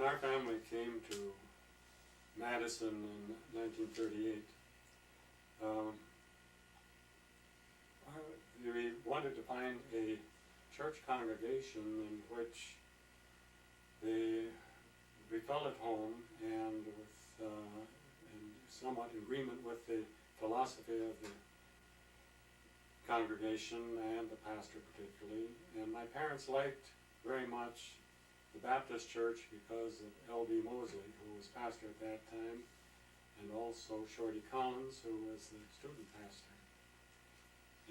our family came to Madison in 1938, we wanted to find a church congregation in which we felt at home and with and somewhat in agreement with the philosophy of the congregation and the pastor particularly. And my parents liked very much the Baptist church because of L.B. Mosley, who was pastor at that time, and also Shorty Collins, who was the student pastor.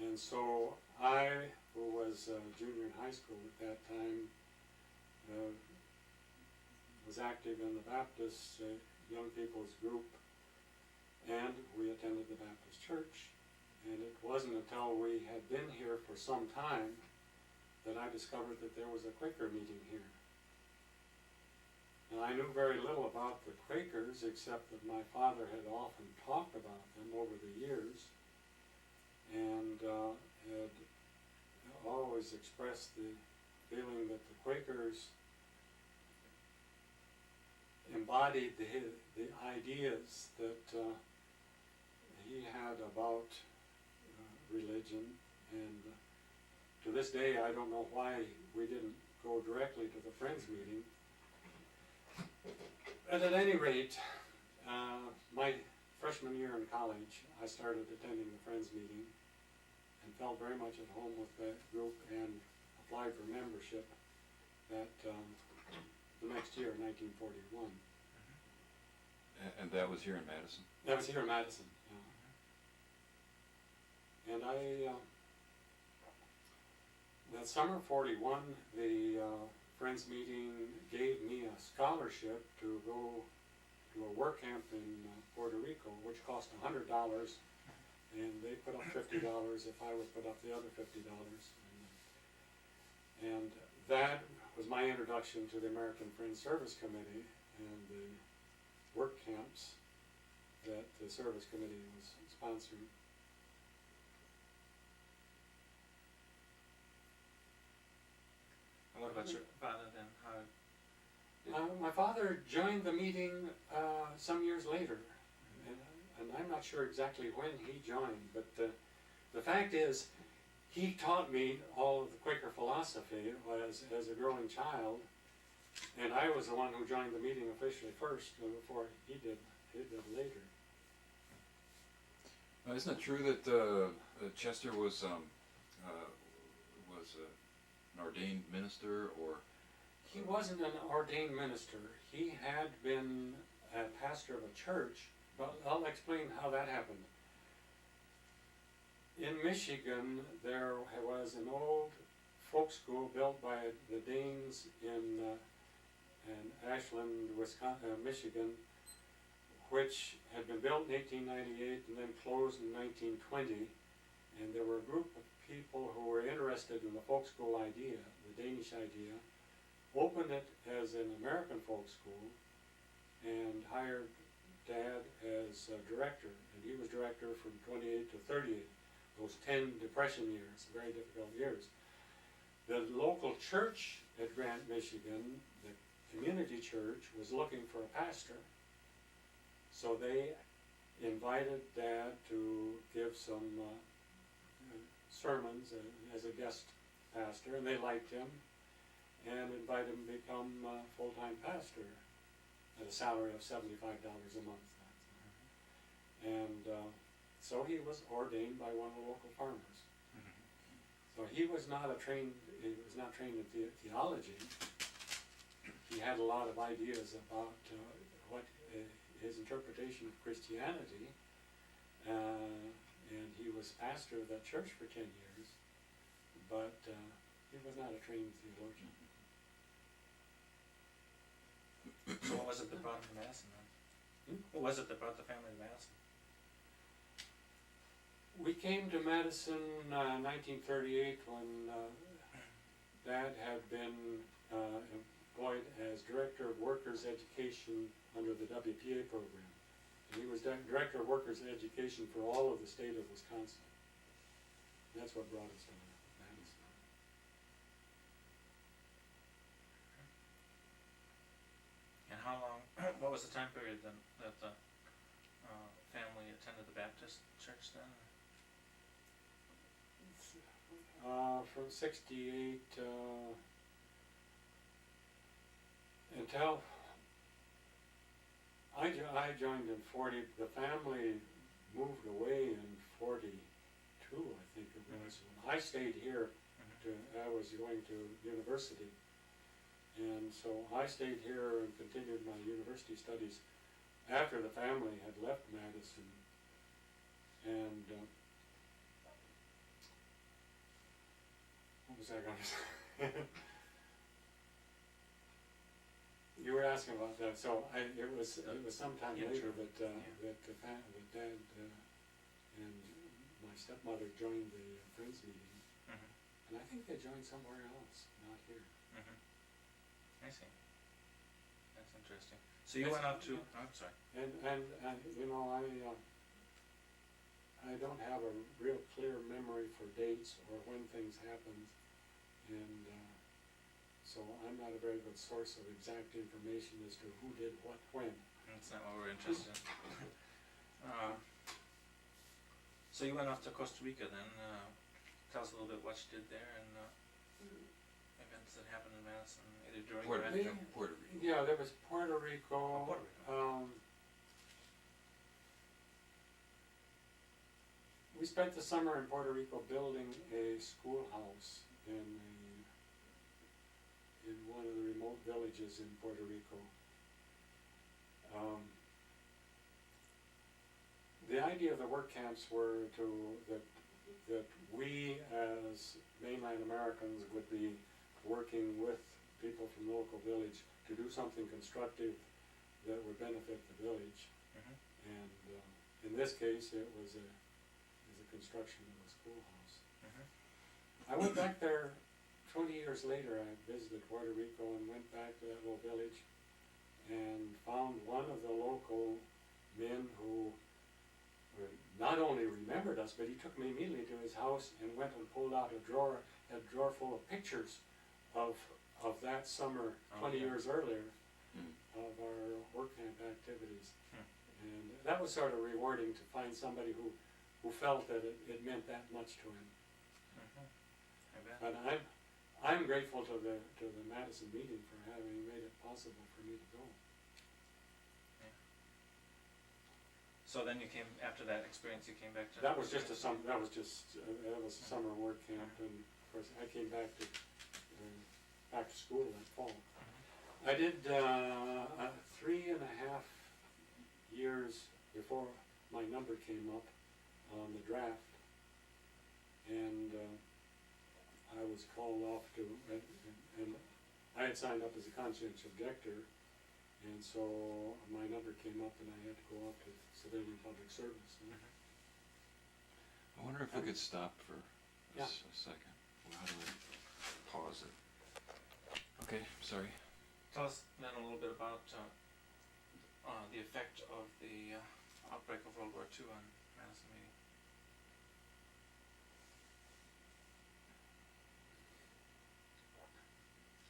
And so I, who was a junior in high school at that time, was active in the Baptist young people's group, and we attended the Baptist church. And it wasn't until we had been here for some time that I discovered that there was a Quaker meeting here. And I knew very little about the Quakers, except that my father had often talked about them over the years, and had always expressed the feeling that the Quakers embodied the ideas that he had about religion. And to this day I don't know why we didn't go directly to the Friends meeting. But at any rate, my freshman year in college, I started attending the Friends meeting and felt very much at home with that group and applied for membership that the next year, 1941. And that was here in Madison? That was here in Madison, yeah. And that summer of 41, the Friends meeting gave me a scholarship to go to a work camp in Puerto Rico, which cost $100, and they put up $50 if I would put up the other $50. And that was my introduction to the American Friends Service Committee and the work camps that the Service Committee was sponsoring. And what about your father then? My father joined the meeting some years later, and I'm not sure exactly when he joined, but the fact is, he taught me all of the Quaker philosophy as a growing child, and I was the one who joined the meeting officially first before he did later. Isn't it true that Chester was an ordained minister, or? He wasn't an ordained minister. He had been a pastor of a church, but I'll explain how that happened. In Michigan, there was an old folk school built by the Danes in Ashland, Michigan, which had been built in 1898 and then closed in 1920. And there were a group of people who were interested in the folk school idea, the Danish idea, opened it as an American folk school, and hired Dad as director. And he was director from 28 to 38, those 10 Depression years, very difficult years. The local church at Grant, Michigan, the community church, was looking for a pastor. So they invited Dad to give some sermons as a guest pastor, and they liked him, and invited him to become a full-time pastor at a salary of $75 a month. And so he was ordained by one of the local farmers. So he was not trained in theology. He had a lot of ideas about what his interpretation of Christianity, and he was pastor of that church for 10 years, but he was not a trained theologian. So what was it that brought him to Madison then? What was it that brought the family to Madison? We came to Madison in 1938 when Dad had been employed as Director of Workers' Education under the WPA program. And he was Director of Workers' Education for all of the state of Wisconsin. And that's what brought us to Madison. what was the time period then, that the, family attended the Baptist church then? From 68, until I joined in 40, the family moved away in 42, I think it was. When I stayed here, I was going to university, and so I stayed here and continued my university studies after the family had left Madison. And what was I going to say? You were asking about that. So it was sometime Yeah, later sure. that Yeah. that the dad and my stepmother joined the Friends Meeting, and I think they joined somewhere else, not here. I see. That's interesting. So you went off to, oh, I'm sorry. And you know, I don't have a real clear memory for dates or when things happened, and so I'm not a very good source of exact information as to who did what when. That's not what we're interested in. So you went off to Costa Rica then, tell us a little bit what you did there and, events that happened in Madison, either during or after. Puerto Rico. Yeah, there was Puerto Rico. Oh, Puerto Rico. We spent the summer in Puerto Rico building a schoolhouse in one of the remote villages in Puerto Rico. The idea of the work camps were that we as mainland Americans would be working with people from the local village to do something constructive that would benefit the village. And in this case, it was a construction of a schoolhouse. I went back there 20 years later. I visited Puerto Rico and went back to that little village and found one of the local men who not only remembered us, but he took me immediately to his house and went and pulled out a drawer full of pictures of that summer 20 years earlier of our work camp activities. And that was sort of rewarding to find somebody who felt that it meant that much to him. I bet. And I'm grateful to the Madison meeting for having made it possible for me to go. So then you came, after that experience, you came back to. That was just a summer work camp, and of course I came back to school that fall. I did 3.5 years before my number came up on the draft, and I was called off to, and I had signed up as a conscientious objector, and so my number came up and I had to go off to civilian public service. I wonder if we could stop for Yeah. a second. Well, how do we pause it? Okay, sorry. Tell us then a little bit about, the effect of the, outbreak of World War II on Madison Meeting.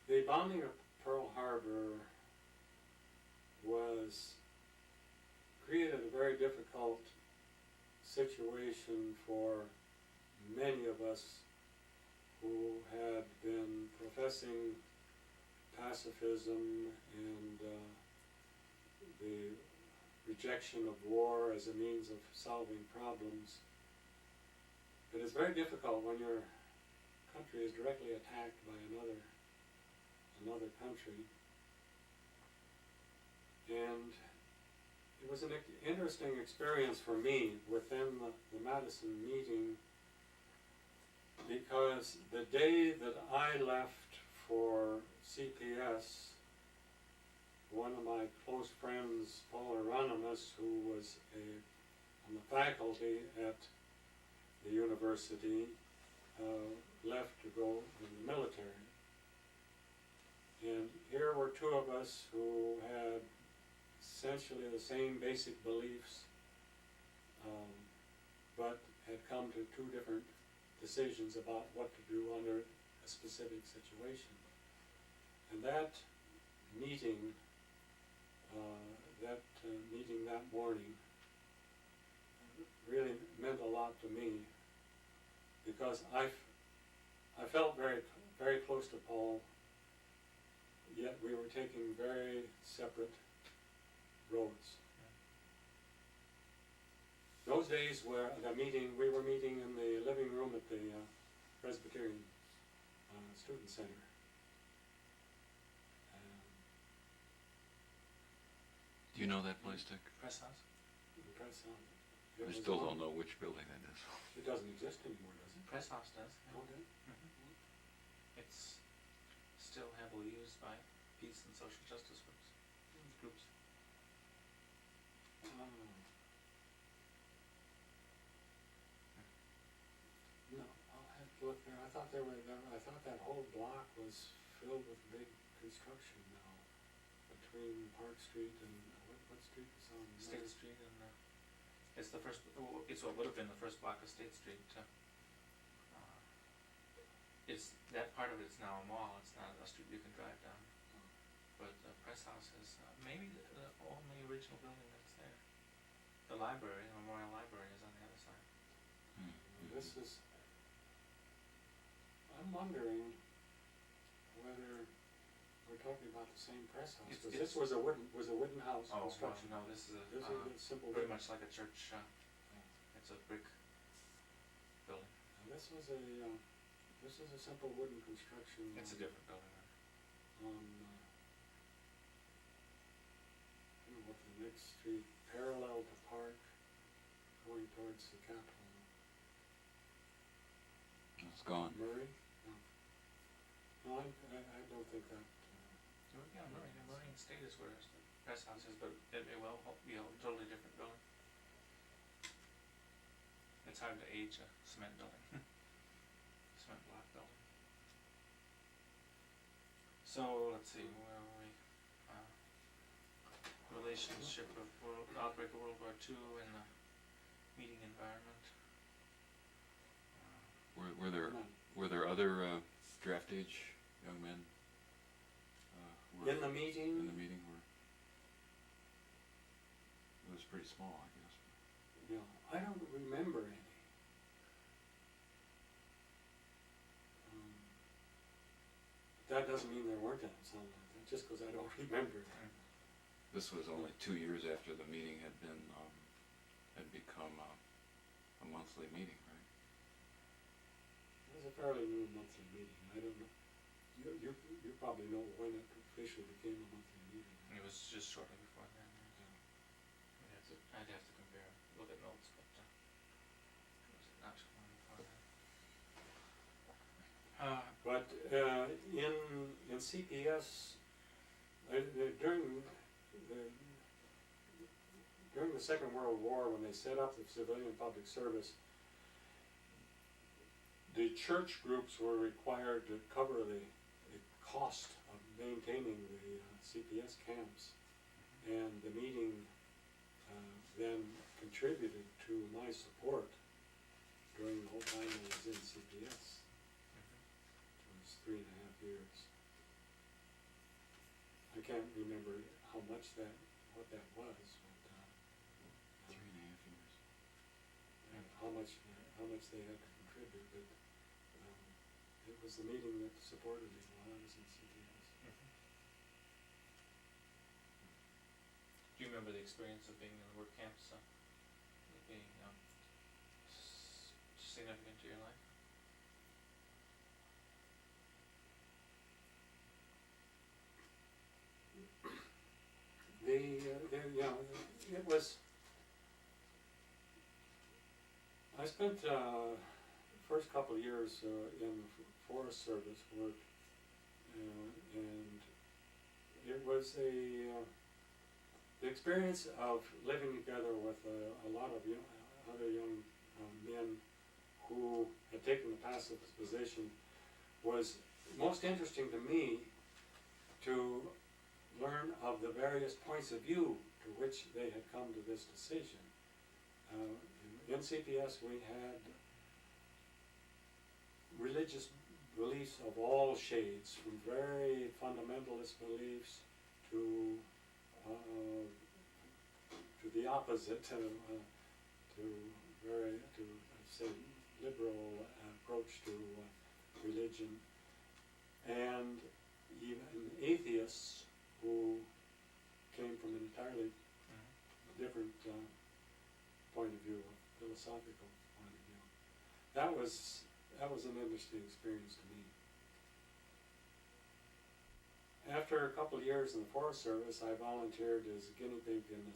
The bombing of Pearl Harbor created a very difficult situation for many of us who had been professing pacifism and the rejection of war as a means of solving problems. It is very difficult when your country is directly attacked by another country. And it was an interesting experience for me within the Madison meeting, because the day that I left for CPS, one of my close friends, Paul Hieronymus, who was on the faculty at the university, left to go in the military. And here were two of us who had essentially the same basic beliefs, but had come to two different decisions about what to do under a specific situation. And that meeting meeting that morning really meant a lot to me, because I felt very, very close to Paul, yet we were taking very separate roads. Those days were we were meeting in the living room at the Presbyterian Student Center. Do you know that place, Dick? Press house? The press house. I still don't know which building that is. It doesn't exist anymore, does it? Press house does. Yeah. Okay. It's still heavily used by peace and social justice groups. No, I'll have to look there. I thought that whole block was filled with big construction now, between Park Street and, what street is on? State Street and, it's the first, it's what would have been the first block of State Street. It's, that part of it's now a mall, it's not a street you can drive down. But the press house is, maybe the only original building that's there. The library, the Memorial Library is on the other side. This is, I'm wondering whether we're talking about the same press house, because this was a wooden house construction. No, this is This is a simple very wooden. much like a church, it's a brick building. This is a simple wooden construction. It's a different building. On, I don't know what the next street, parallel to Park, going towards the Capitol. It's gone. Murray? No, I don't think that. Yeah, Murray and State is where the press house is, but it may well be a totally different building. It's hard to age a cement building, cement block building. So, let's see, where are we? Relationship of outbreak of World War II in the meeting environment. Were there other draft age young men who were In the meeting? in the meeting? Or it was pretty small, I guess. Yeah, I don't remember any. That doesn't mean there weren't any, something like that, just because I don't remember it. This was only 2 years after the meeting had become a monthly meeting, right? It was a fairly new monthly meeting. I don't know. You probably know when it officially became a monthly meeting. It was just shortly before then. Yeah. I'd have to compare, look at notes, but it was not too long before then. But in CPS, during the Second World War, when they set up the civilian public service, the church groups were required to cover the cost of maintaining the CPS camps, and the meeting then contributed to my support during the whole time I was in CPS. It was 3.5 years. I can't remember what that was, but 3.5 years. and how much they had to contribute, but it was the meeting that supported me while I was in CPS. Do you remember the experience of being in the work camps, being significant to your life? It was. I spent first couple of years in the Forest Service work, and it was the experience of living together with a lot of other young men who had taken the pacifist position was most interesting to me, to learn of the various points of view to which they had come to this decision. In CPS we had religious beliefs of all shades, from very fundamentalist beliefs to opposite to say, liberal approach to religion, and even atheists who came from an entirely different point of view, a philosophical point of view. That was an interesting experience to me. After a couple of years in the Forest Service, I volunteered as a guinea pig in a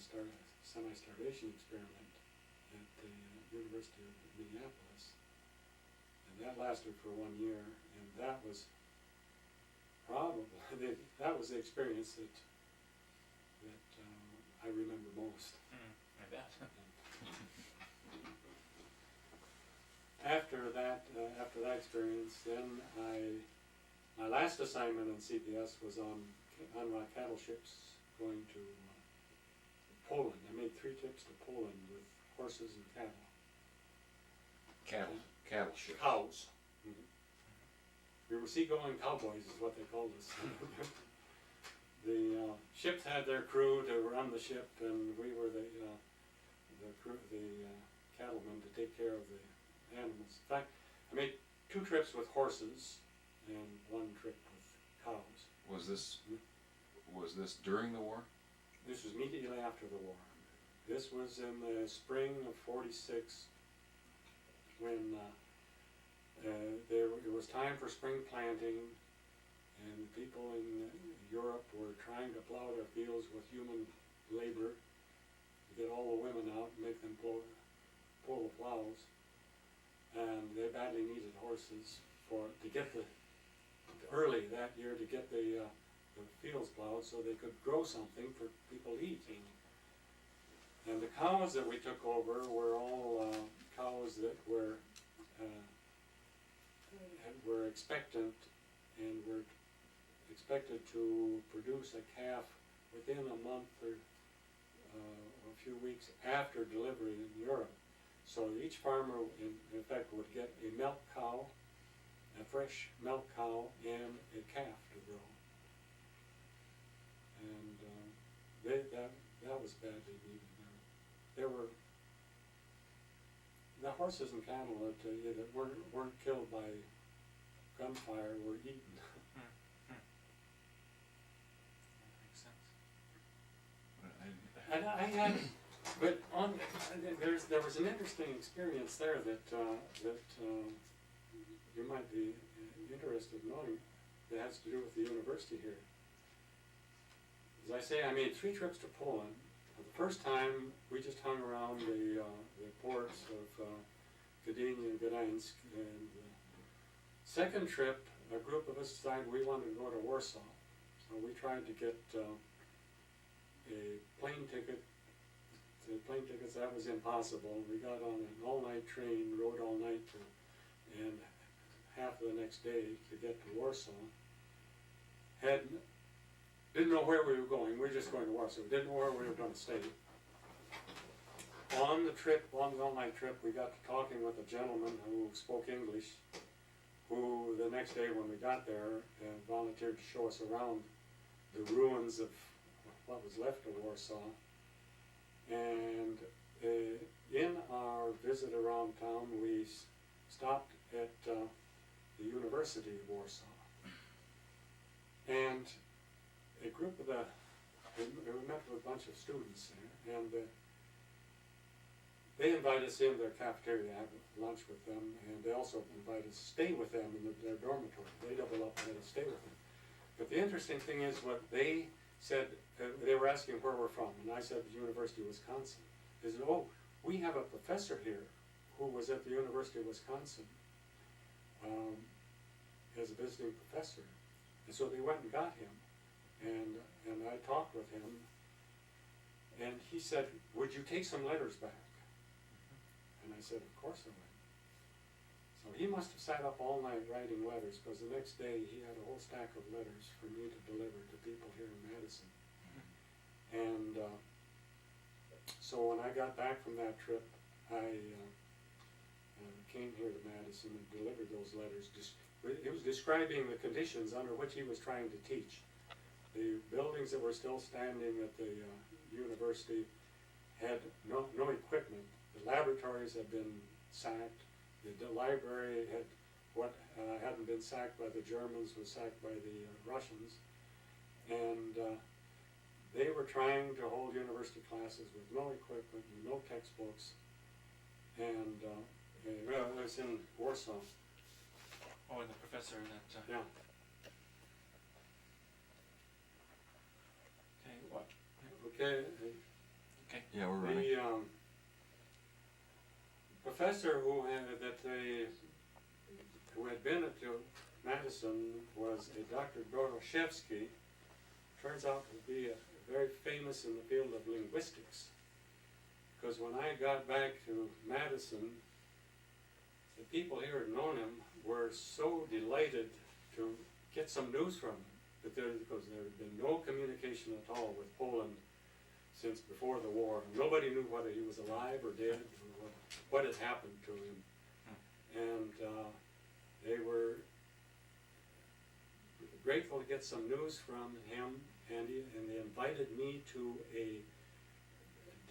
semi-starvation experiment at the University of Minneapolis, and that lasted for 1 year, and that was probably that was the experience that I remember most. I bet. After that experience, then my last assignment in CPS was on cattle ships going to Poland. I made 3 trips to Poland with horses and cattle. Cattle ships. Cows. We were seagoing cowboys is what they called us. The ships had their crew to run the ship, and we were the cattlemen to take care of the animals. In fact, I made 2 trips with horses and 1 trip with cows. Was this during the war? This was immediately after the war. This was in the spring of '46, when it was time for spring planting, and people in Europe were trying to plow their fields with human labor to get all the women out and make them pull the plows. And they badly needed horses to get early that year to get the fields plowed so they could grow something for people to eat. And the cows that we took over were all cows that were expectant and were expected to produce a calf within a month or a few weeks after delivery in Europe. So each farmer, in fact, would get a milk cow, a fresh milk cow, and a calf to grow. And that was badly needed. There were the horses and cattle that weren't killed by gunfire were eaten. That makes sense. And I had, but there was an interesting experience there that you might be interested in knowing that has to do with the university here. As I say, I made 3 trips to Poland. The first time we just hung around the ports of Gdynia and Gdańsk, and the second trip, a group of us decided we wanted to go to Warsaw. So we tried to get a plane ticket. The plane tickets, that was impossible. We got on an all-night train, rode all night and half of the next day to get to Warsaw. Didn't know where we were going. We were just going to Warsaw. We didn't know where we were going to stay. On the all-night trip, we got to talking with a gentleman who spoke English, who the next day when we got there volunteered to show us around the ruins of what was left of Warsaw. And in our visit around town, we stopped at the University of Warsaw. And a group of we met with a bunch of students there, and they invited us into their cafeteria to have lunch with them, and they also invited us to stay with them in their dormitory. They doubled up and had us stay with them. But the interesting thing is what they said, they were asking where we're from, and I said the University of Wisconsin. They said, oh, we have a professor here who was at the University of Wisconsin as a visiting professor. And so they went and got him. And I talked with him, and he said, would you take some letters back? And I said, of course I would. So he must have sat up all night writing letters, because the next day he had a whole stack of letters for me to deliver to people here in Madison. And so when I got back from that trip, I came here to Madison and delivered those letters. It was describing the conditions under which he was trying to teach. The buildings that were still standing at the university had no equipment. The laboratories had been sacked. The library had what hadn't been sacked by the Germans was sacked by the Russians, and they were trying to hold university classes with no equipment, and no textbooks, and well, it was in Warsaw. Oh, and the professor that, Yeah. okay, what? Okay. Okay. Yeah, we're running. The professor who had been at Madison was a Dr. Doroshevsky. Turns out to be very famous in the field of linguistics. Because when I got back to Madison, the people here had known him were so delighted to get some news from him. Because there had been no communication at all with Poland since before the war. Nobody knew whether he was alive or dead, or what had happened to him. And they were grateful to get some news from him, and they invited me to a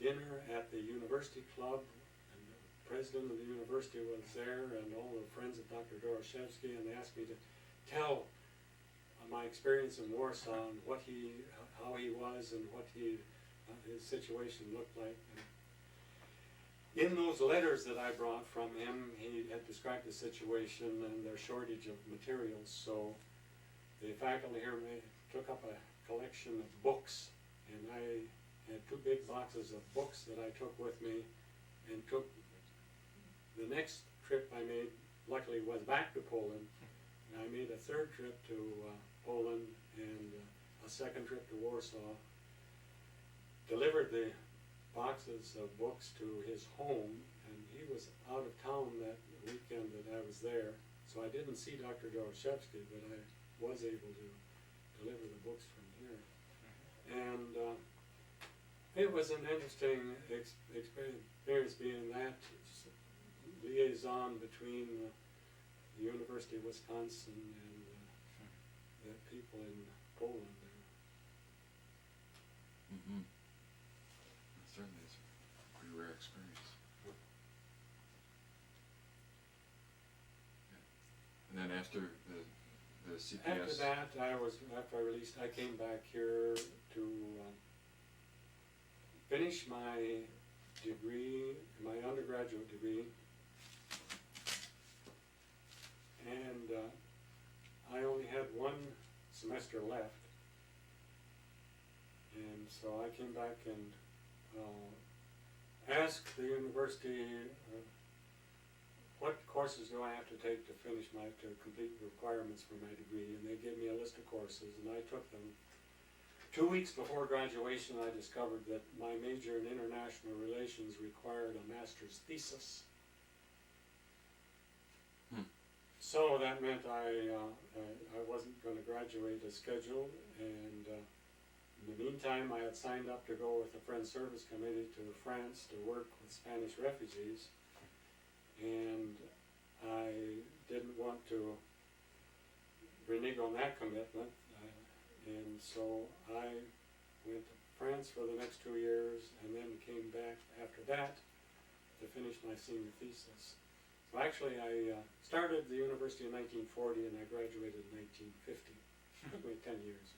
dinner at the university club, and the president of the university was there, and all the friends of Dr. Doroshevsky, and they asked me to tell my experience in Warsaw and how he was and what his situation looked like. And in those letters that I brought from him, he had described the situation and their shortage of materials, so the faculty here took up a collection of books, and I had 2 big boxes of books that I took with me, and took the next trip I made, luckily, was back to Poland, and I made a 3rd trip to Poland and a 2nd trip to Warsaw, delivered the boxes of books to his home, and he was out of town that weekend that I was there, so I didn't see Dr. Doroshevsky, but I was able to deliver the books from here. And it was an interesting experience being that liaison between the University of Wisconsin and the people in Poland there. Mm-hmm. It certainly is a pretty rare experience. Yeah. And then after the CPS. After that, after I released, I came back here to finish my degree, my undergraduate degree, and I only had 1 semester left, and so I came back and asked the university what courses do I have to take to complete the requirements for my degree, and they gave me a list of courses, and I took them. 2 weeks before graduation, I discovered that my major in international relations required a master's thesis. So that meant I wasn't going to graduate as scheduled, and in the meantime, I had signed up to go with the Friends Service Committee to France to work with Spanish refugees, and I didn't want to renege on that commitment, and so I went to France for the next 2 years, and then came back after that to finish my senior thesis. So actually, I started the university in 1940, and I graduated in 1950. It took me 10 years.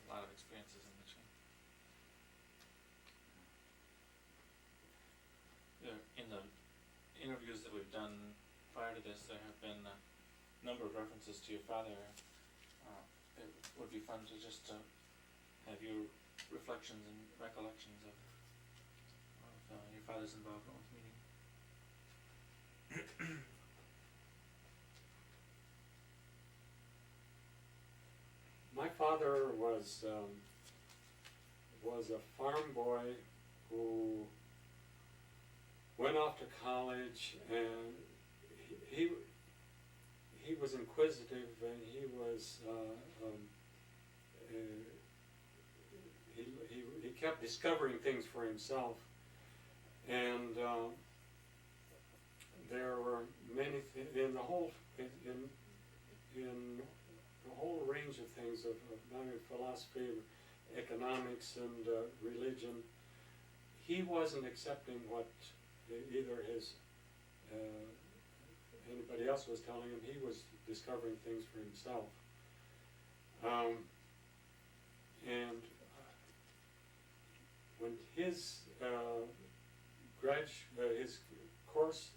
A lot of experiences in between. In the interviews that we've done prior to this, there have been a number of references to your father. It would be fun to just have your reflections and recollections of your father's involvement with meeting. My father was a farm boy who went off to college, and he was inquisitive, and he kept discovering things for himself, and there were many in the whole range of things of not only philosophy, economics, and religion. he wasn't accepting what either his anybody else was telling him. He was discovering things for himself. And when his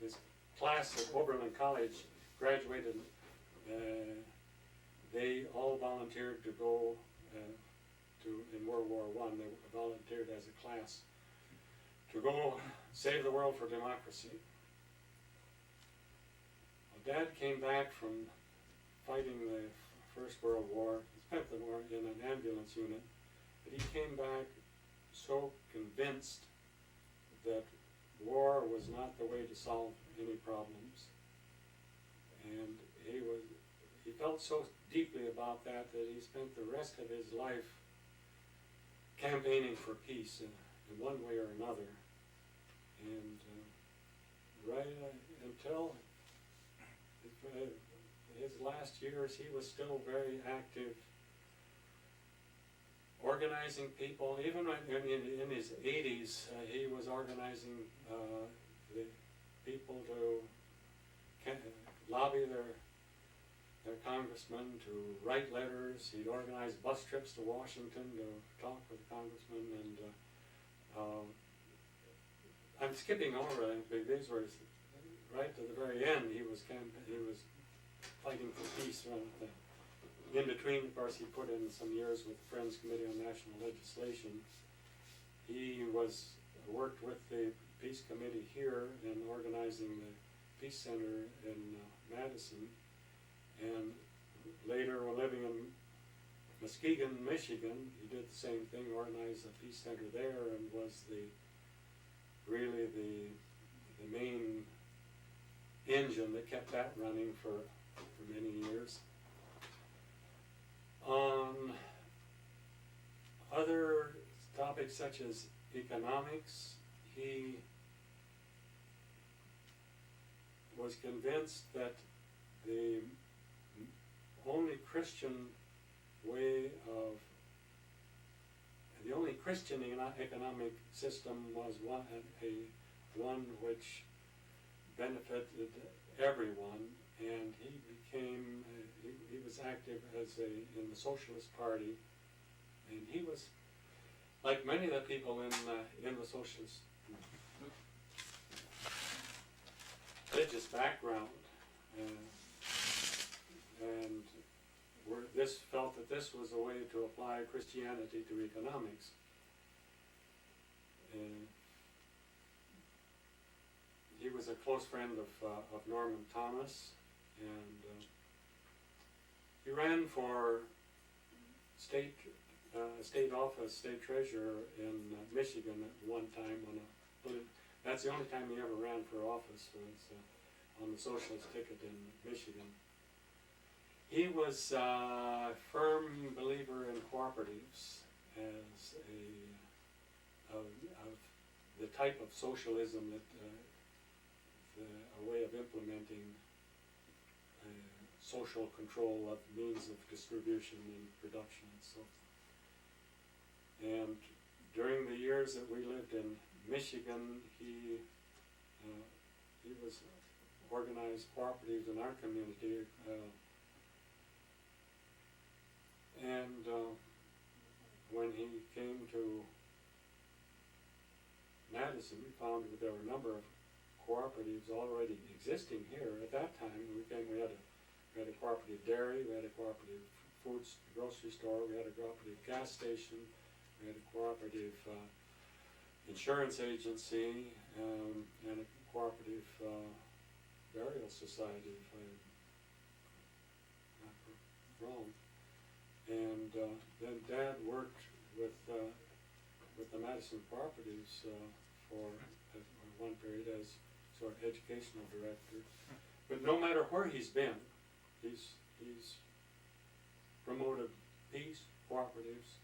his class at Oberlin College graduated, they all volunteered to go in World War I. They volunteered as a class to go save the world for democracy. Well, Dad came back from fighting the First World War. He spent the war in an ambulance unit, but he came back so convinced that war was not the way to solve any problems, and he felt so deeply about that he spent the rest of his life campaigning for peace in one way or another, and right until his last years he was still very active, organizing people. Even in his 80s, he was organizing the people to lobby their congressmen, to write letters. He'd organize bus trips to Washington to talk with the congressmen. And I'm skipping over it, but these were right to the very end. He was fighting for peace. In between, of course, he put in some years with the Friends Committee on National Legislation. He worked with the Peace Committee here in organizing the Peace Center in Madison, and later, while living in Muskegon, Michigan, he did the same thing, organized a Peace Center there, and was really the main engine that kept that running for many years. On other topics such as economics, he was convinced that the only Christian economic system was one which benefited everyone, and he was active in the Socialist Party, and he was, like many of the people in the Socialist religious background, and felt that this was a way to apply Christianity to economics. He was a close friend of Norman Thomas, and he ran for state office, state treasurer in Michigan at one time. That's the only time he ever ran for office, was on the socialist ticket in Michigan. He was a firm believer in cooperatives as of the type of socialism that a way of implementing social control of means of distribution and production and so forth. And during the years that we lived in Michigan, he was organized cooperatives in our community, and when he came to Madison, we found that there were a number of cooperatives already existing here. At that time, we had a cooperative dairy, we had a cooperative foods grocery store, we had a cooperative gas station, we had a cooperative insurance agency, and a cooperative burial society, if I'm not wrong. And then Dad worked with the Madison Cooperatives for one period as sort of educational director. But no matter where he's been, he's promoted peace, cooperatives.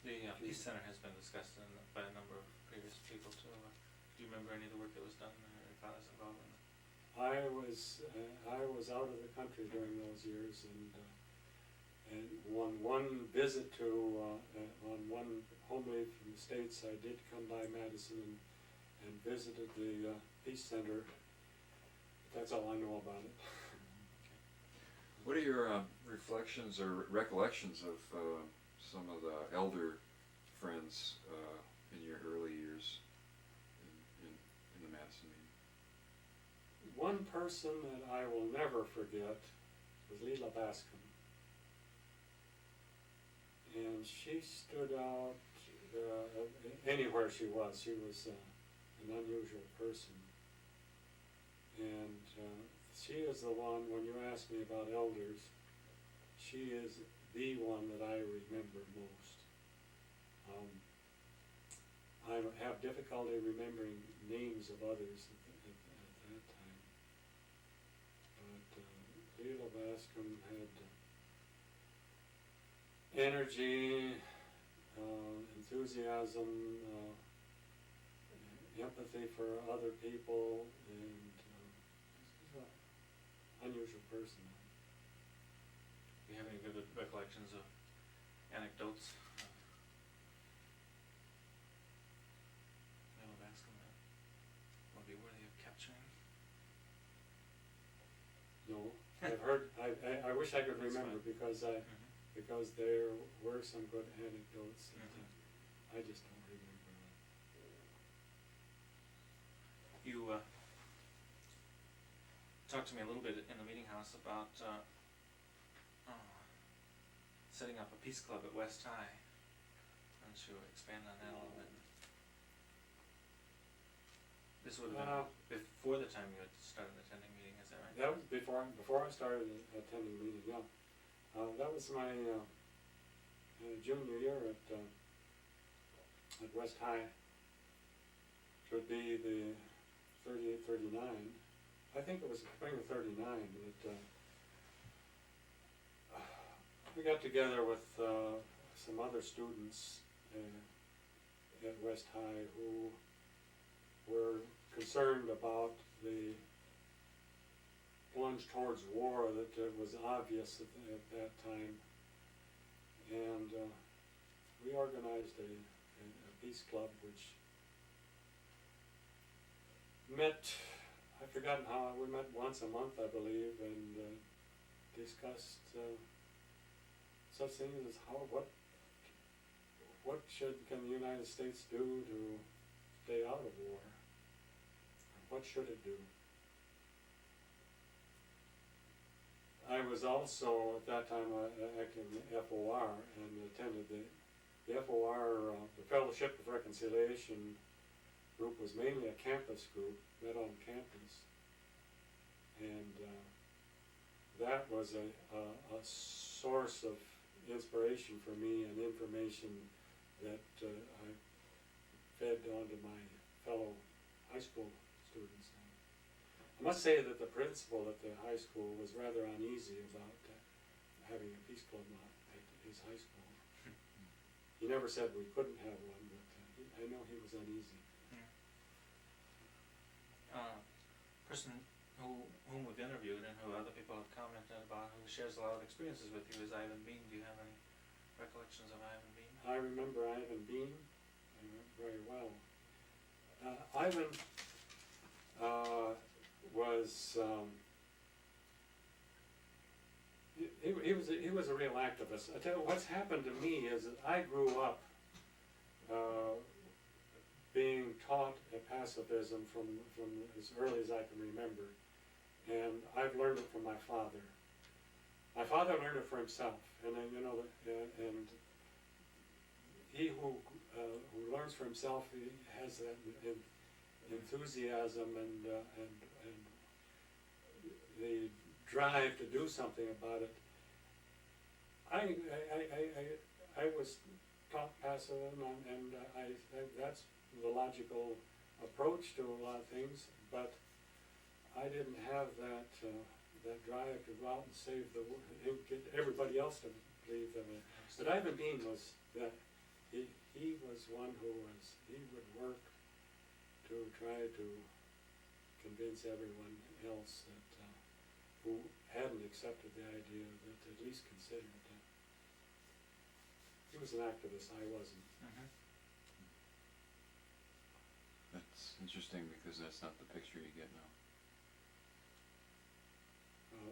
The Peace Center has been discussed by a number of previous people too. Do you remember any of the work that was done or your father's involved in it? I was out of the country during those years, and on one visit to, on one home leave from the States, I did come by Madison and visited the Peace Center. That's all I know about it. What are your reflections or recollections of some of the elder friends in your early years in the Madison meeting? One person that I will never forget was Leela Bascom. And she stood out anywhere she was. She was an unusual person. And she is the one, when you ask me about elders, she is the one that I remember most. I have difficulty remembering names of others at that time. But Leela Bascom had energy, enthusiasm, empathy for other people, and she's an unusual person. Do you have any vivid recollections of anecdotes? Little Bascom that would be worthy of capturing? No, I've heard. I wish I could That's remember fine. because there were some good anecdotes. That, Mhm. I just don't remember them. You talked to me a little bit in the meeting house about setting up a peace club at West High. Why don't you expand on that a little bit? This would have been before the time you had started attending meeting, is that right? That was before I started attending meeting. Yeah, that was my junior year at West High. It would be the 38, 39. I think it was spring of 39 that we got together with some other students at West High who were concerned about the plunge towards war that was obvious at that time. And we organized a peace club which met, I've forgotten how, we met once a month, I believe, and discussed such things as what can the United States do to stay out of war? What should it do? I was also at that time acting in the FOR and attended the FOR, the Fellowship of Reconciliation group was mainly a campus group, met on campus, and that was a source of inspiration for me and information that I fed onto my fellow high school students. I must say that the principal at the high school was rather uneasy about having a peace club at his high school. He never said we couldn't have one, but I know he was uneasy. Person whom we've interviewed and who other people have commented about, who shares a lot of experiences with you, is Ivan Bean. Do you have any recollections of Ivan Bean? I remember Ivan Bean very well. Ivan was he was a real activist. I tell you, what's happened to me is that I grew up being taught pacifism from as early as I can remember, and I've learned it from my father. My father learned it for himself, and then and he who learns for himself, he has that enthusiasm and the drive to do something about it. I was taught pacifism, and I think that's the logical approach to a lot of things, but I didn't have that drive to go out and save the world, get everybody else to believe them. But Ivan Bean was that he was one he would work to try to convince everyone else that who hadn't accepted the idea that at least considered it. he was an activist, I wasn't. Mm-hmm. That's interesting because that's not the picture you get now.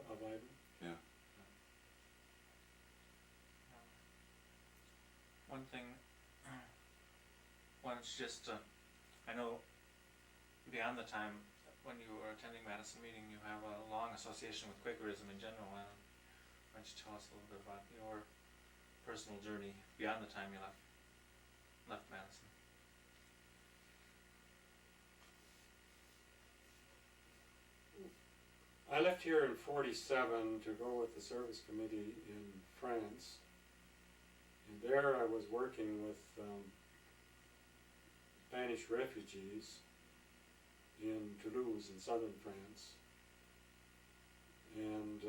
Of Ivan. Yeah. One thing, when it's just, I know beyond the time when you were attending Madison Meeting, you have a long association with Quakerism in general, and why don't you tell us a little bit about your personal journey beyond the time you left Madison? I left here in '47 to go with the service committee in France. And there I was working with Spanish refugees in Toulouse in southern France. And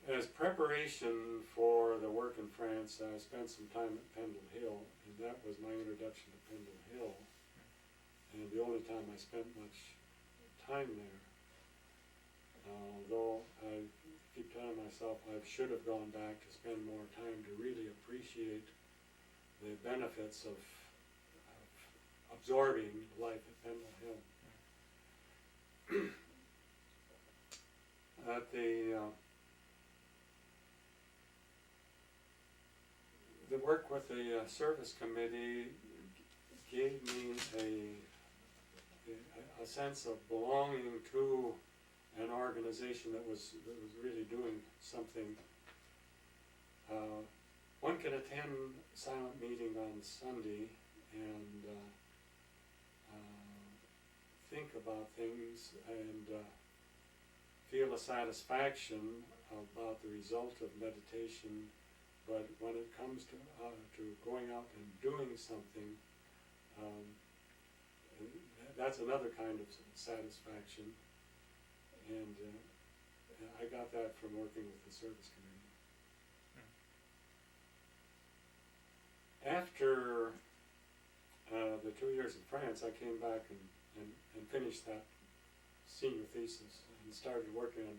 as preparation for the work in France, I spent some time at Pendle Hill, and that was my introduction to Pendle Hill. And the only time I spent much time there. Although I keep telling myself I should have gone back to spend more time to really appreciate the benefits of absorbing life at Pendle Hill. At the work with the service committee gave me a sense of belonging to an organization that was really doing something. One can attend silent meeting on Sunday and think about things and feel a satisfaction about the result of meditation, but when it comes to going out and doing something, that's another kind of satisfaction, and I got that from working with the service committee. After the 2 years in France, I came back and finished that senior thesis and started working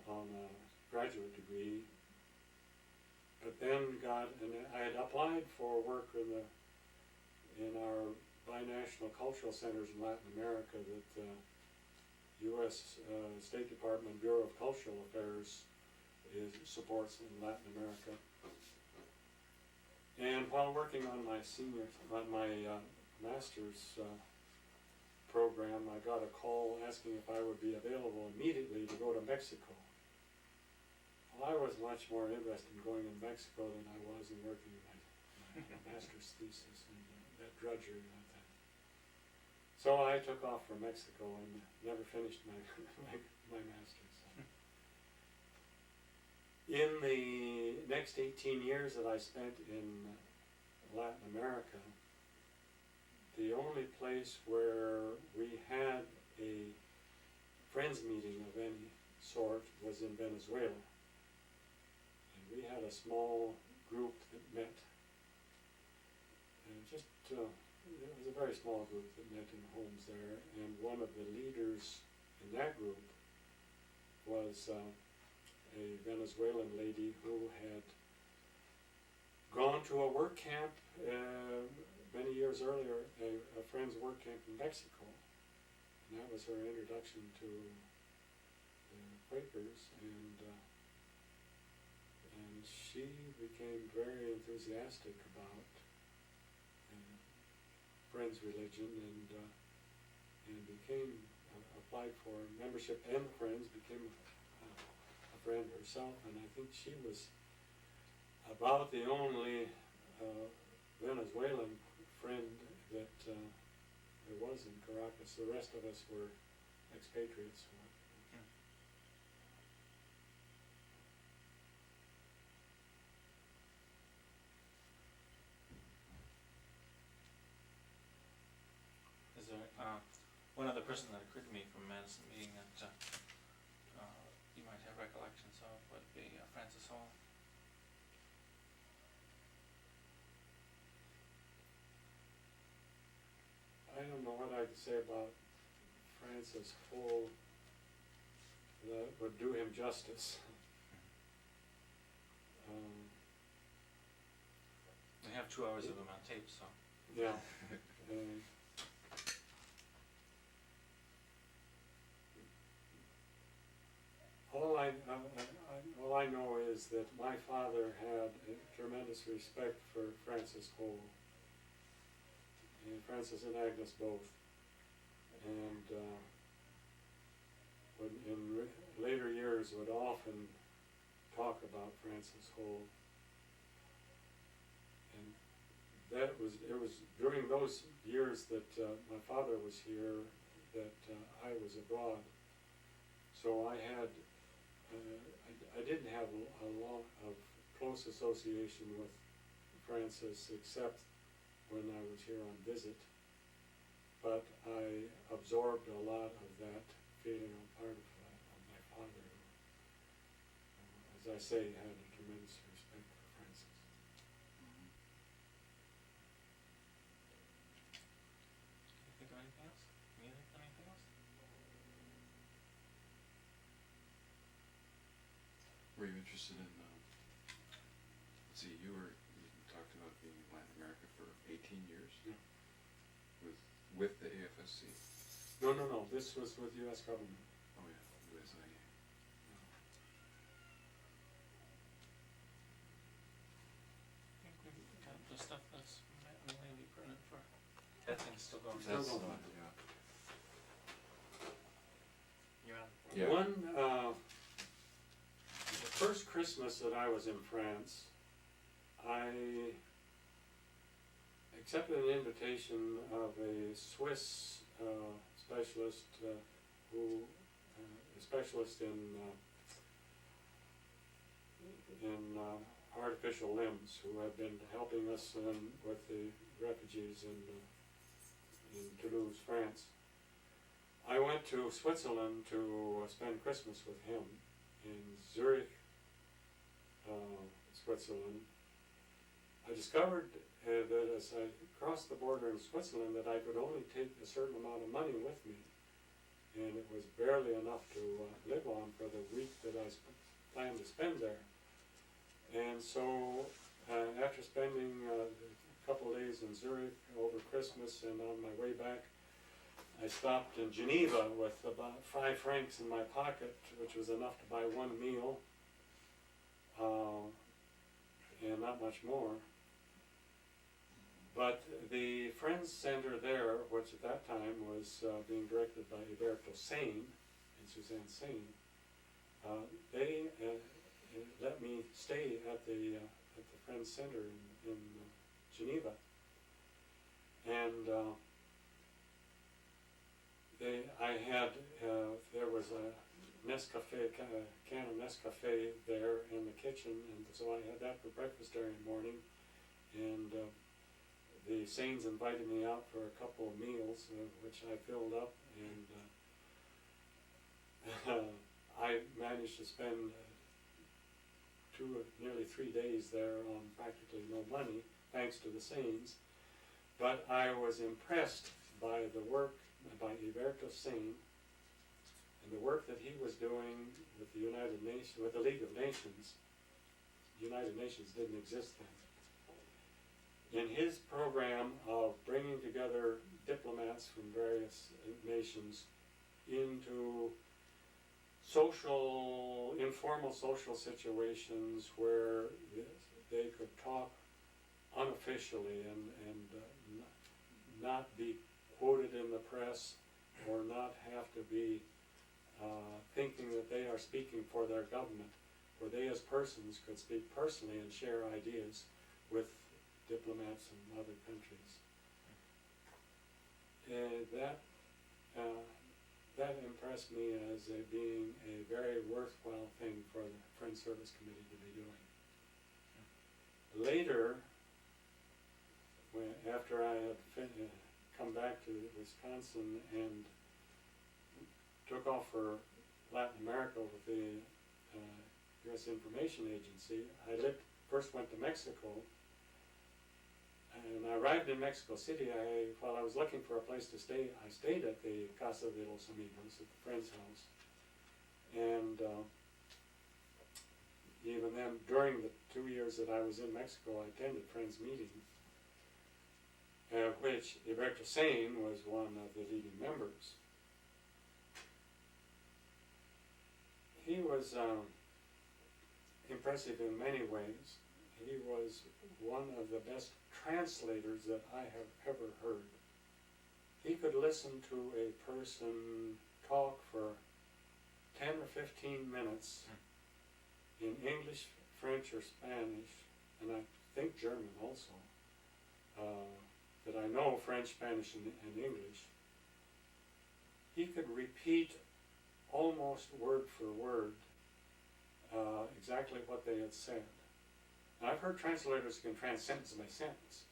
on a graduate degree, but then I had applied for work in our binational cultural centers in Latin America that the U.S. State Department Bureau of Cultural Affairs supports in Latin America. And while working on my master's program, I got a call asking if I would be available immediately to go to Mexico. Well, I was much more interested in going to Mexico than I was in working on my master's thesis and that drudgery like that. So I took off for Mexico and never finished my master's. In the next 18 years that I spent in Latin America, the only place where we had a friends meeting of any sort was in Venezuela. And we had a small group that met, and it was a very small group that met in homes there, and one of the leaders in that group was a Venezuelan lady who had gone to a work camp many years earlier, a friend's work camp in Mexico, and that was her introduction to the Quakers, and she became very enthusiastic about Friends religion and became applied for membership in the Friends, became a friend herself, and I think she was about the only Venezuelan friend that there was in Caracas. The rest of us were expatriates. Is there one other person that occurred to me from Madison Meeting that you might have recollections of would be Francis Hall? I don't know what I'd say about Francis Hall that would do him justice. We have 2 hours of them on tape, so. yeah. And all I know is that my father had a tremendous respect for Francis Cole, and Francis and Agnes both. And would in later years would often talk about Francis Cole. And it was during those years that my father was here that I was abroad. So I had, I didn't have a lot of close association with Francis except when I was here on visit. But I absorbed a lot of that feeling on part of my father, who, as I say, had a tremendous respect for Francis. Can you think of anything else? Can you think of anything else? Were you interested in, let's see, you talked about being in Latin America for 18 years? Yeah. With the AFSC? No, this was with U.S. government. Oh yeah, USIA. I think we've got the stuff that's mainly pertinent for, that thing's still going. Still That's, going. yeah. You're on. Yeah. One, the first Christmas that I was in France, I accepted an invitation of a Swiss specialist who a specialist in artificial limbs, who had been helping us with the refugees in Toulouse, France. I went to Switzerland to spend Christmas with him in Zurich, Switzerland. I discovered that as I crossed the border in Switzerland that I could only take a certain amount of money with me, and it was barely enough to live on for the week that I planned to spend there. And so after spending a couple of days in Zurich over Christmas and on my way back, I stopped in Geneva with about 5 francs in my pocket, which was enough to buy one meal, and not much more. But the Friends Center there, which at that time was being directed by Hubert Toussaint and Suzanne Sain, they let me stay at the Friends Center in Geneva. And there was a Nescafe, can of Nescafe there in the kitchen, and so I had that for breakfast every morning. And the Sains invited me out for a couple of meals, which I filled up, and I managed to spend nearly 3 days there on practically no money, thanks to the Sains. But I was impressed by the work by Hubert Toussaint and the work that he was doing with the United Nations, with the League of Nations. The United Nations didn't exist then. In his program of bringing together diplomats from various nations into informal social situations where they could talk unofficially and not be quoted in the press, or not have to be thinking that they are speaking for their government, where they as persons could speak personally and share ideas with diplomats in other countries. That impressed me as being a very worthwhile thing for the Friends Service Committee to be doing. Later, after I had come back to Wisconsin and took off for Latin America with the U.S. Information Agency, I first went to Mexico, and I arrived in Mexico City. While I was looking for a place to stay, I stayed at the Casa de los Amigos, at the Friends' house, and even then during the 2 years that I was in Mexico, I attended Friends Meeting, which Alberto Sain was one of the leading members. He was impressive in many ways. He was one of the best translators that I have ever heard. He could listen to a person talk for 10 or 15 minutes in English, French, or Spanish, and I think German also, but I know French, Spanish, and English. He could repeat almost word for word exactly what they had said. And I've heard translators can trans sentence by sentence,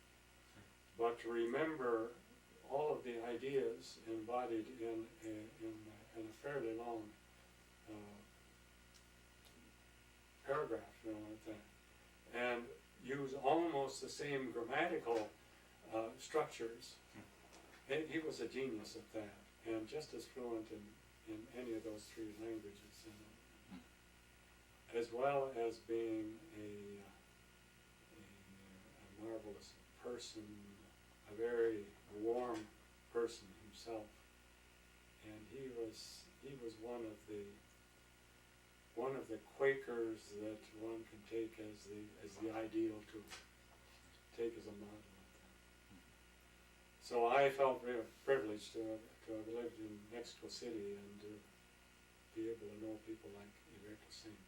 but to remember all of the ideas embodied in a fairly long paragraph, like that, and use almost the same grammatical structures. He was a genius at that, and just as fluent in any of those three languages, as well as being a marvelous person, a very warm person himself, and he was one of the Quakers that one can take as the ideal to take as a model. So I felt very privileged to have lived in Mexico City and to be able to know people like Alberto Sain.